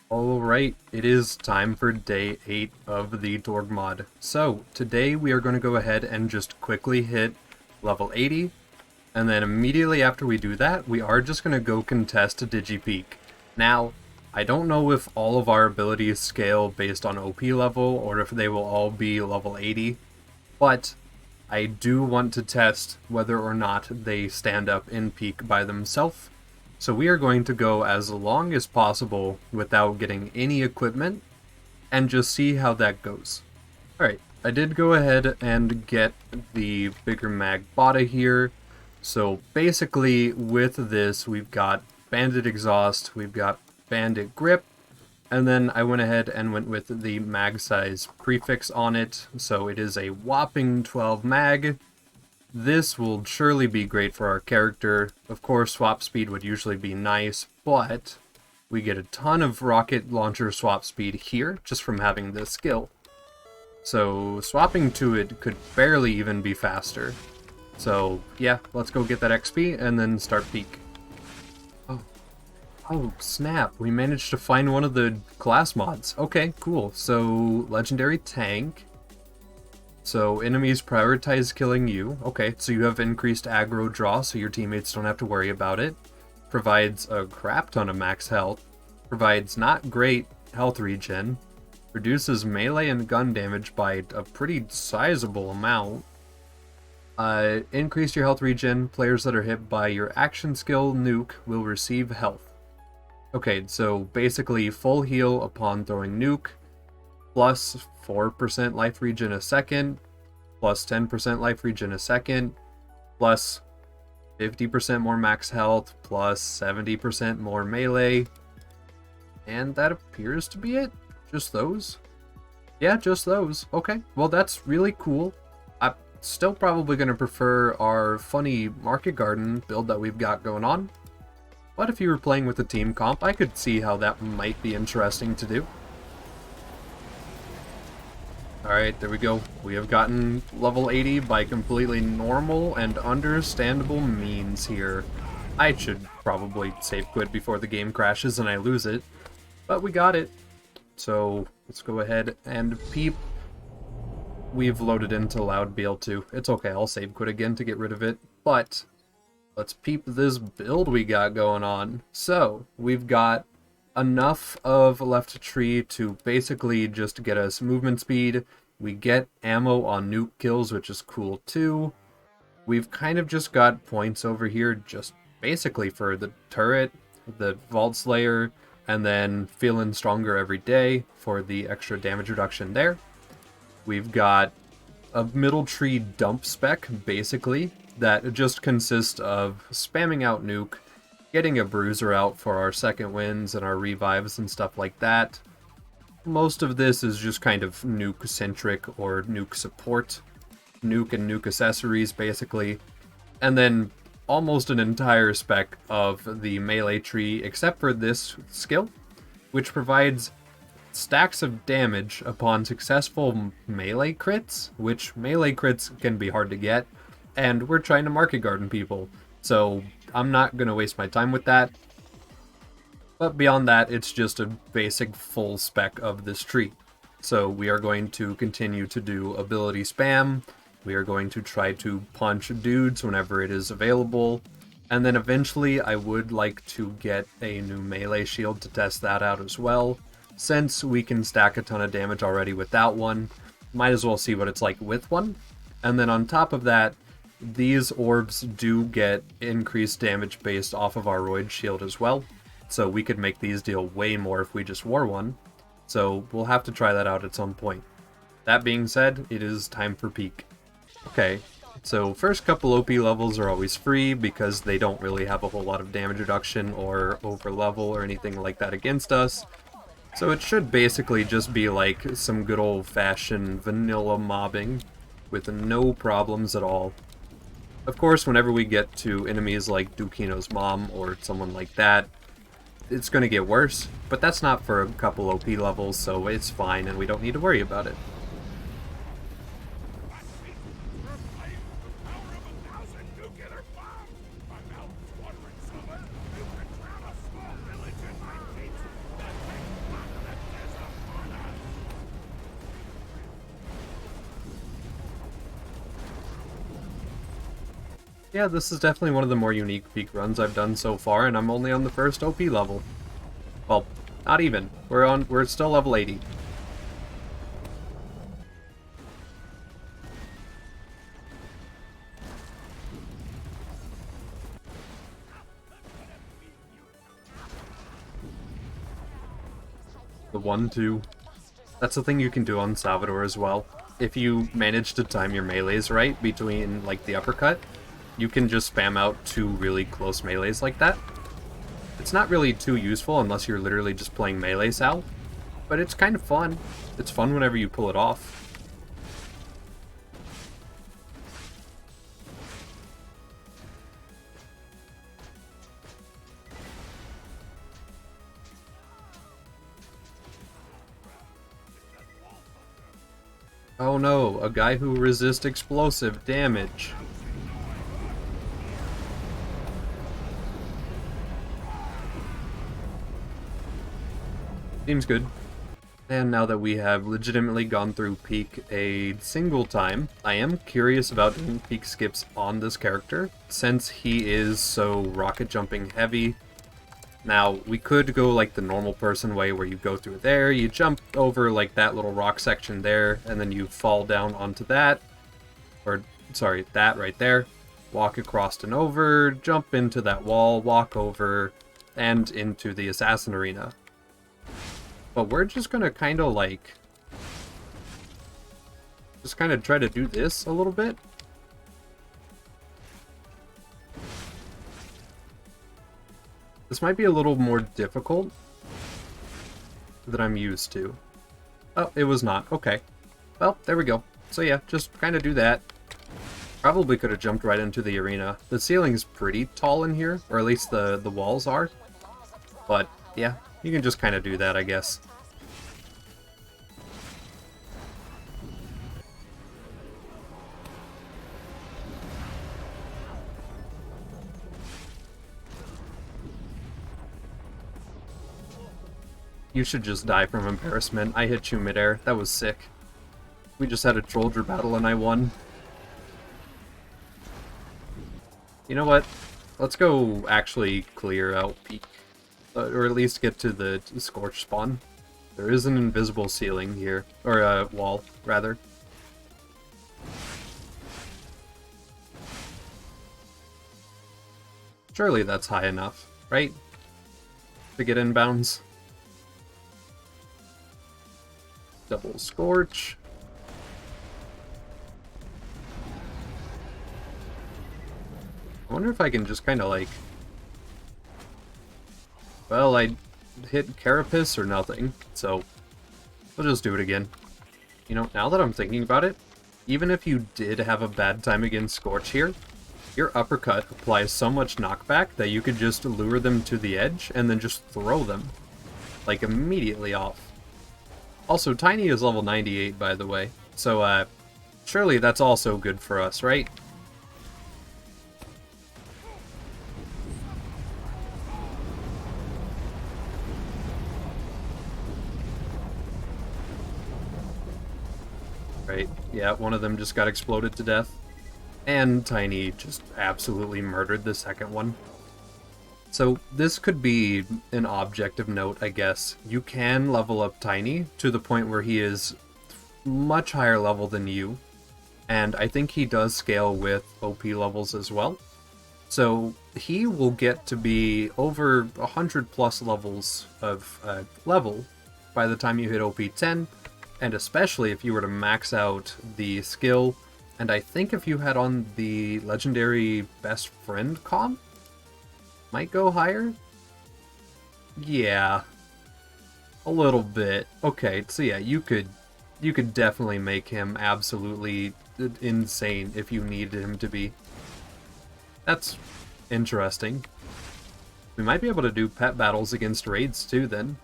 Alright, it is time for day 8 of the Torgue mod. So, today we are going to go ahead and just quickly hit level 80, and then immediately after we do that, we are just going to go contest a DigiPeak. Now, I don't know if all of our abilities scale based on OP level, or if they will all be level 80, but I do want to test whether or not they stand up in peak by themselves. So we are going to go as long as possible without getting any equipment and just see how that goes. Alright, I did go ahead and get the bigger mag bota here. So basically with this we've got bandit exhaust, we've got bandit grip, and then I went ahead and went with the mag size prefix on it. So it is a whopping 12 mag. This will surely be great for our character. Of course, swap speed would usually be nice, but we get a ton of rocket launcher swap speed here just from having this skill. So swapping to it could barely even be faster. So yeah, let's go get that XP and then start peak. Oh snap, we managed to find one of the class mods. Okay, cool. So legendary tank. So enemies prioritize killing you. Okay, so you have increased aggro draw, so your teammates don't have to worry about it. Provides a crap ton of max health. Provides not great health regen. Reduces melee and gun damage by a pretty sizable amount. Increase your health regen. Players that are hit by your action skill nuke will receive health. Okay, so basically full heal upon throwing nuke. Plus 4% life regen a second, plus 10% life regen a second, plus 50% more max health, plus 70% more melee. And that appears to be it? Just those? Yeah, just those. Okay, well that's really cool. I'm still probably going to prefer our funny market garden build that we've got going on. But if you were playing with a team comp, I could see how that might be interesting to do. Alright, there we go. We have gotten level 80 by completely normal and understandable means here. I should probably save quit before the game crashes and I lose it, but we got it. So let's go ahead and peep. We've loaded into loud BL2. It's okay, I'll save quit again to get rid of it, but let's peep this build we got going on. So we've got enough of left tree to basically just get us movement speed. We get ammo on nuke kills, which is cool too. We've kind of just got points over here just basically for the turret, the Vault Slayer, and then feeling stronger every day for the extra damage reduction there. We've got a middle tree dump spec, basically, that just consists of spamming out nuke, getting a bruiser out for our second wins and our revives and stuff like that. Most of this is just kind of nuke-centric or nuke support. Nuke and nuke accessories, basically. And then almost an entire spec of the melee tree, except for this skill, which provides stacks of damage upon successful melee crits, which melee crits can be hard to get, and we're trying to market garden people. So I'm not going to waste my time with that. But beyond that, it's just a basic full spec of this tree. So we are going to continue to do ability spam. We are going to try to punch dudes whenever it is available. And then eventually I would like to get a new melee shield to test that out as well. Since we can stack a ton of damage already without one, might as well see what it's like with one. And then on top of that, these orbs do get increased damage based off of our Roid shield as well. So we could make these deal way more if we just wore one. So we'll have to try that out at some point. That being said, it is time for peak. Okay, so first couple OP levels are always free because they don't really have a whole lot of damage reduction or over level or anything like that against us. So it should basically just be like some good old-fashioned vanilla mobbing with no problems at all. Of course, whenever we get to enemies like Dukino's mom or someone like that, it's going to get worse, but that's not for a couple OP levels, so it's fine and we don't need to worry about it. Yeah, this is definitely one of the more unique peak runs I've done so far, and I'm only on the first OP level. Well, not even. We're still level 80. The 1-2. That's the thing you can do on Salvador as well. If you manage to time your melees right between, like, the uppercut, you can just spam out 2 really close melees like that. It's not really too useful unless you're literally just playing melee Sal, but it's kind of fun. It's fun whenever you pull it off. Oh no, a guy who resists explosive damage. Seems good. And now that we have legitimately gone through Peak a single time, I am curious about doing Peak skips on this character, since he is so rocket jumping heavy. Now, we could go like the normal person way where you go through there, you jump over like that little rock section there, and then you fall down onto that, or sorry, that right there, walk across and over, jump into that wall, walk over, and into the assassin arena. But we're just gonna kind of like, just kind of try to do this a little bit. This might be a little more difficult than I'm used to. Oh, it was not. Okay. Well, there we go. So yeah, just kind of do that. Probably could have jumped right into the arena. The ceiling is pretty tall in here, or at least the walls are. But yeah, you can just kind of do that, I guess. You should just die from embarrassment. I hit you midair. That was sick. We just had a soldier battle and I won. You know what? Let's go actually clear out Peak. Or at least get to the Scorch spawn. There is an invisible ceiling here. Or a wall, rather. Surely that's high enough, right? To get inbounds. Double Scorch. I wonder if I can just kind of like... Well, I hit Carapace or nothing, so we'll just do it again. You know, now that I'm thinking about it, even if you did have a bad time against Scorch here, your uppercut applies so much knockback that you could just lure them to the edge and then just throw them, like, immediately off. Also, T.I.N.Y is level 98, by the way, so surely that's also good for us, right? Right, yeah, one of them just got exploded to death. And T.I.N.Y just absolutely murdered the second one. So this could be an object of note, I guess. You can level up T.I.N.Y to the point where he is much higher level than you. And I think he does scale with OP levels as well. So he will get to be over 100 plus levels of level by the time you hit OP 10. And especially if you were to max out the skill. And I think if you had on the legendary best friend comp, might go higher? Yeah. A little bit. Okay, so yeah, you could definitely make him absolutely insane if you needed him to be. That's interesting. We might be able to do pet battles against raids too then.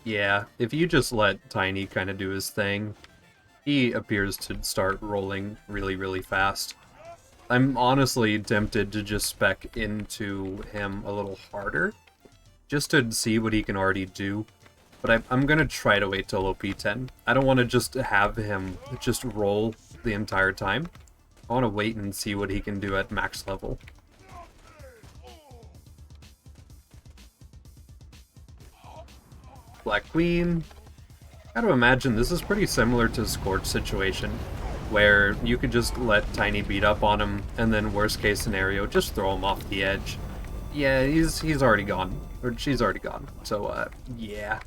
Yeah, if you just let T.I.N.Y kind of do his thing, he appears to start rolling really, really fast. I'm honestly tempted to just spec into him a little harder, just to see what he can already do. But I'm gonna try to wait till OP 10. I don't want to just have him just roll the entire time. I want to wait and see what he can do at max level. Black Queen. Gotta imagine this is pretty similar to Scorch's situation, where you could just let Tiny beat up on him, and then worst case scenario, just throw him off the edge. Yeah, he's already gone. Or she's already gone. So, yeah.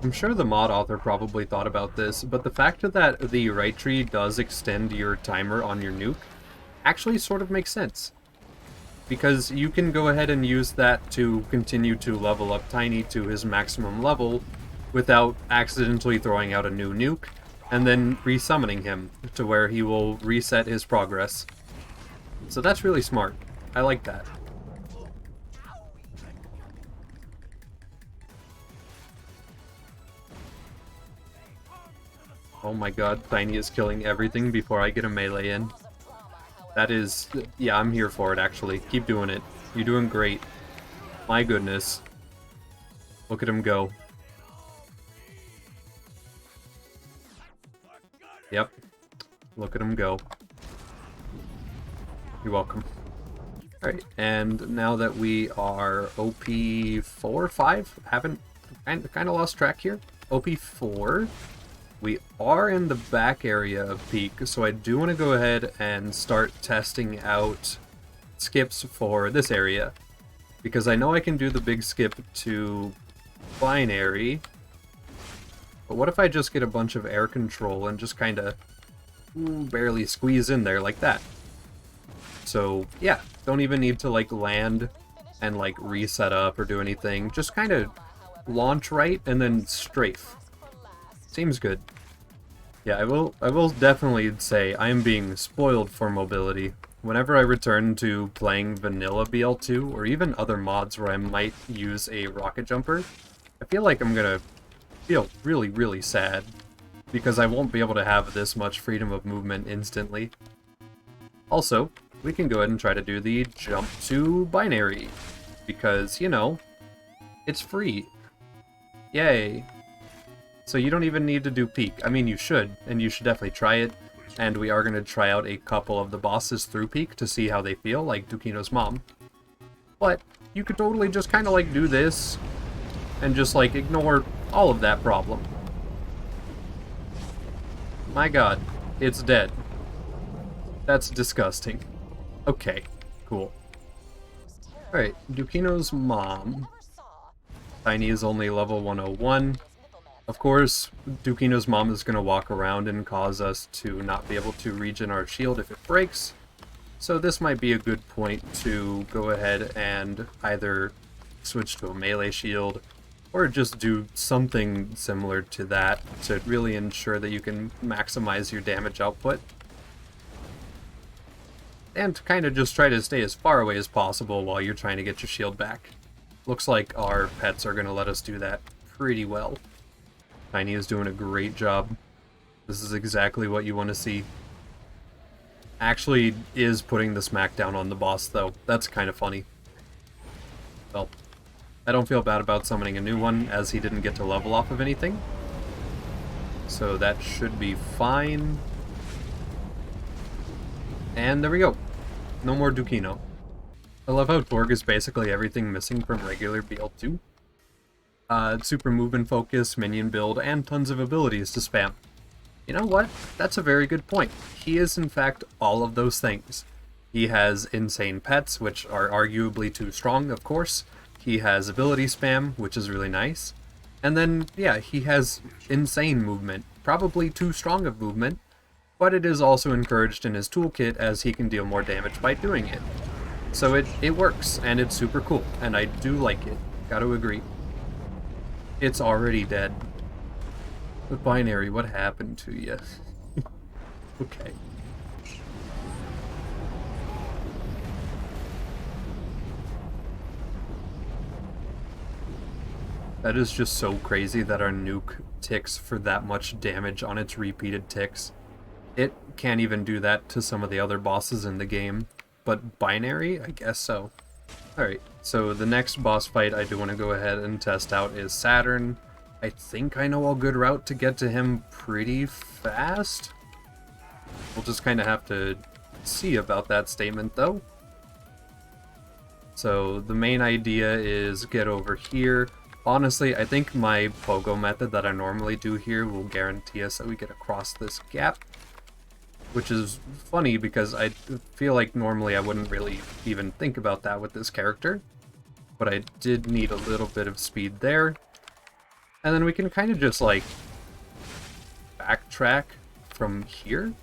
I'm sure the mod author probably thought about this, but the fact that the right tree does extend your timer on your nuke actually sort of makes sense. Because you can go ahead and use that to continue to level up Tiny to his maximum level without accidentally throwing out a new nuke, and then resummoning him to where he will reset his progress. So that's really smart. I like that. Oh my god, Tiny is killing everything before I get a melee in. That is... yeah, I'm here for it, actually. Keep doing it. You're doing great. My goodness. Look at him go. Yep. Look at him go. You're welcome. Alright, and now that we are OP 4, 5? Haven't... kind of lost track here. OP 4... we are in the back area of Peak, so I do want to go ahead and start testing out skips for this area. Because I know I can do the big skip to Binary, but what if I just get a bunch of air control and just kind of barely squeeze in there like that? So, yeah, don't even need to, like, land and, like, reset up or do anything. Just kind of launch right and then strafe. Seems good. Yeah, I will definitely say I am being spoiled for mobility. Whenever I return to playing vanilla BL2, or even other mods where I might use a rocket jumper, I feel like I'm gonna feel really, really sad, because I won't be able to have this much freedom of movement instantly. Also, we can go ahead and try to do the jump to Binary, because, you know, it's free. Yay. So you don't even need to do Peak. I mean, you should, and you should definitely try it. And we are going to try out a couple of the bosses through Peak to see how they feel, like Dukino's mom. But you could totally just kind of like do this and just like ignore all of that problem. My god, it's dead. That's disgusting. Okay, cool. Alright, Dukino's mom. Tiny is only level 101. Of course, Dukino's mom is going to walk around and cause us to not be able to regen our shield if it breaks. So this might be a good point to go ahead and either switch to a melee shield or just do something similar to that to really ensure that you can maximize your damage output. And kind of just try to stay as far away as possible while you're trying to get your shield back. Looks like our pets are going to let us do that pretty well. Tiny is doing a great job. This is exactly what you want to see. Actually is putting the smackdown on the boss, though. That's kind of funny. Well, I don't feel bad about summoning a new one, as he didn't get to level off of anything. So that should be fine. And there we go. No more Dukino. I love how Torgue is basically everything missing from regular BL2. Super movement focus, minion build, and tons of abilities to spam. You know what? That's a very good point. He is in fact all of those things. He has insane pets, which are arguably too strong, of course. He has ability spam, which is really nice. And then, yeah, he has insane movement. Probably too strong of movement, but it is also encouraged in his toolkit as he can deal more damage by doing it. So it works, and it's super cool, and I do like it. Gotta agree. It's already dead. But Binary, what happened to you? Okay. That is just so crazy that our nuke ticks for that much damage on its repeated ticks. It can't even do that to some of the other bosses in the game, but Binary, I guess so. Alright, so the next boss fight I do want to go ahead and test out is Saturn. I think I know a good route to get to him pretty fast. We'll just kind of have to see about that statement, though. So the main idea is get over here. Honestly, I think my pogo method that I normally do here will guarantee us that we get across this gap. Which is funny because I feel like normally I wouldn't really even think about that with this character. But I did need a little bit of speed there. And then we can kind of just like backtrack from here.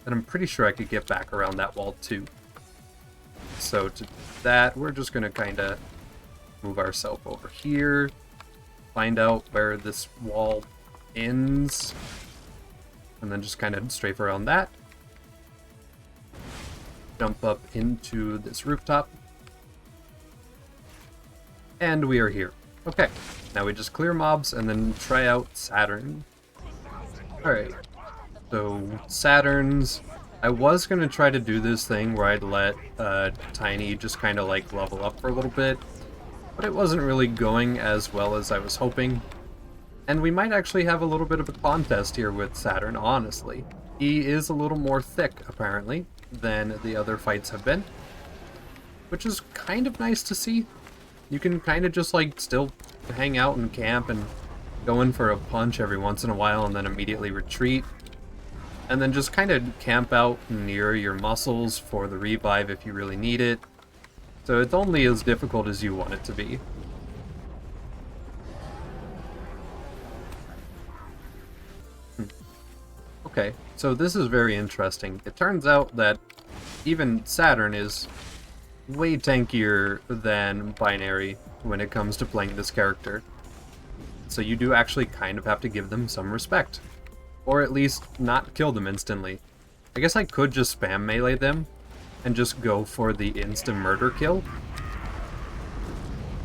And I'm pretty sure I could get back around that wall too. So to that, we're just going to kind of move ourselves over here. Find out where this wall ends. And then just kind of strafe around that. Jump up into this rooftop. And we are here. Okay, now we just clear mobs and then try out Saturn. Alright, so Saturns, I was going to try to do this thing where I'd let T.I.N.Y just kind of like level up for a little bit, but it wasn't really going as well as I was hoping. And we might actually have a little bit of a contest here with Saturn, honestly. He is a little more thick, apparently, than the other fights have been, which is kind of nice to see. You can kind of just like still hang out and camp and go in for a punch every once in a while and then immediately retreat. And then just kind of camp out near your muscles for the revive if you really need it. So it's only as difficult as you want it to be. Okay, so this is very interesting. It turns out that even Saturn is way tankier than Binary when it comes to playing this character. So you do actually kind of have to give them some respect. Or at least not kill them instantly. I guess I could just spam melee them and just go for the instant murder kill.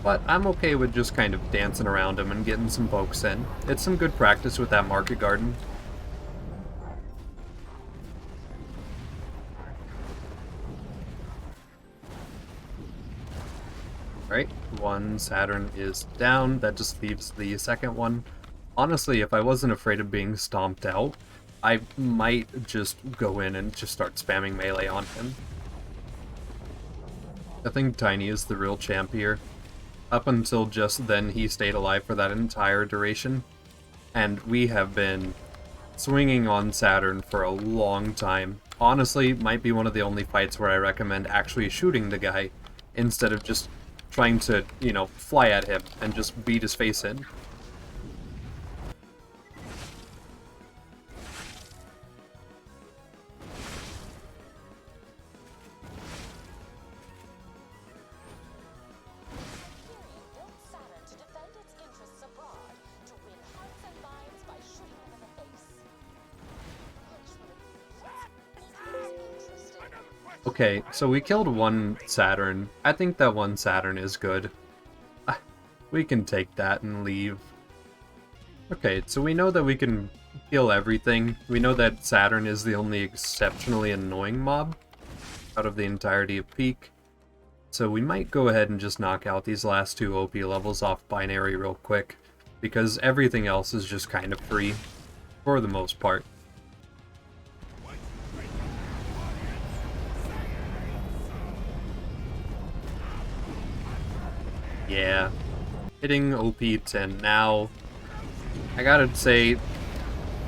But I'm okay with just kind of dancing around them and getting some pokes in. It's some good practice with that market garden. Alright, one Saturn is down. That just leaves the second one. Honestly, if I wasn't afraid of being stomped out, I might just go in and just start spamming melee on him. I think T.I.N.Y is the real champ here. Up until just then, he stayed alive for that entire duration. And we have been swinging on Saturn for a long time. Honestly, might be one of the only fights where I recommend actually shooting the guy instead of just trying to, you know, fly at him and just beat his face in. Okay, so we killed one Saturn. I think that one Saturn is good. We can take that and leave. Okay, so we know that we can kill everything. We know that Saturn is the only exceptionally annoying mob out of the entirety of Peak. So we might go ahead and just knock out these last two OP levels off Binary real quick, because everything else is just kind of free, for the most part. Yeah, hitting OP 10 now. I gotta say,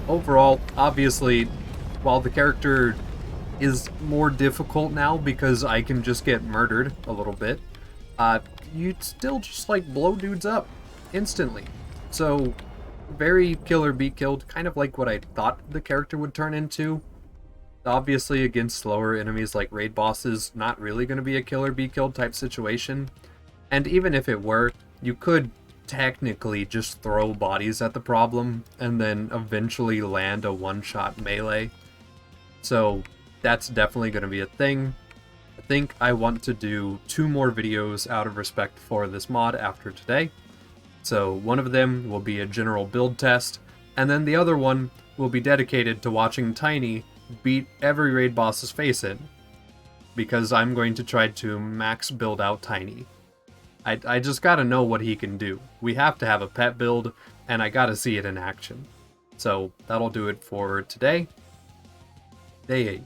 overall, obviously, while the character is more difficult now because I can just get murdered a little bit, you'd still just like blow dudes up instantly. So, very kill or be killed, kind of like what I thought the character would turn into. Obviously, against slower enemies like raid bosses, not really going to be a kill or be killed type situation. And even if it were, you could technically just throw bodies at the problem and then eventually land a one-shot melee. So that's definitely going to be a thing. I think I want to do 2 more videos out of respect for this mod after today. So one of them will be a general build test, and then the other one will be dedicated to watching T.I.N.Y beat every raid boss's face in, because I'm going to try to max build out T.I.N.Y. I just gotta know what he can do. We have to have a pet build, and I gotta see it in action. So that'll do it for today. Day 8.